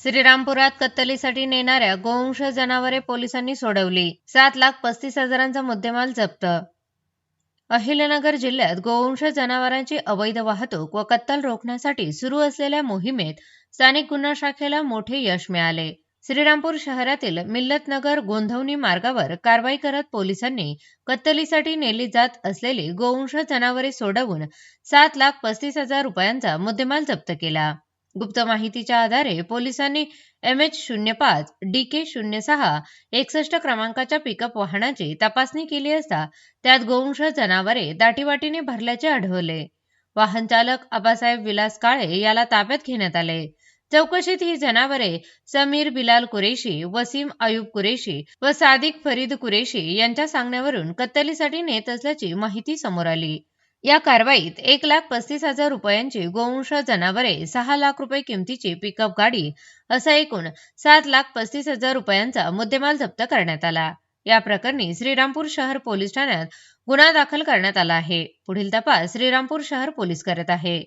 श्रीरामपुरात कत्तलीसाठी नेणाऱ्या गोवंश जनावरे पोलिसांनी सोडवली. 7,35,000चा मुद्देमाल जप्त. अहिल्यानगर जिल्ह्यात गोवंश जनावरांची अवैध वाहतूक व कत्तल रोखण्यासाठी सुरू असलेल्या मोहिमेत स्थानिक गुन्हा शाखेला मोठे यश मिळाले. श्रीरामपूर शहरातील मिल्लतनगर गोंधवणी मार्गावर कारवाई करत पोलिसांनी कत्तलीसाठी नेली जात असलेली गोवंश जनावरे सोडवून 7,35,000 रुपयांचा मुद्देमाल जप्त केला. गुप्त माहितीच्या आधारे पोलिसांनी MH05 DK06 61 क्रमांकाच्या पिकअप वाहनाची तपासणी केली असता त्यात गोवंश जनावरे दाटीवाटीने भरल्याचे आढळले. वाहन चालक आबासाहेब विलास काळे याला ताब्यात घेण्यात आले. चौकशीत ही जनावरे समीर बिलाल कुरेशी, वसीम अयूब कुरेशी व सादिक फरीद कुरेशी यांच्या सांगण्यावरून कत्तलीसाठी नेत असल्याची माहिती समोर आली. या कारवाईत 1,35,000 रुपयांची गोवंश जनावरे, 6 लाख रुपये किमतीची पिकअप गाडी असा एकूण 7,35,000 रुपयांचा मुद्देमाल जप्त करण्यात आला. या प्रकरणी श्रीरामपूर शहर पोलीस ठाण्यात गुन्हा दाखल करण्यात आला आहे. पुढील तपास श्रीरामपूर शहर पोलीस करत आहे.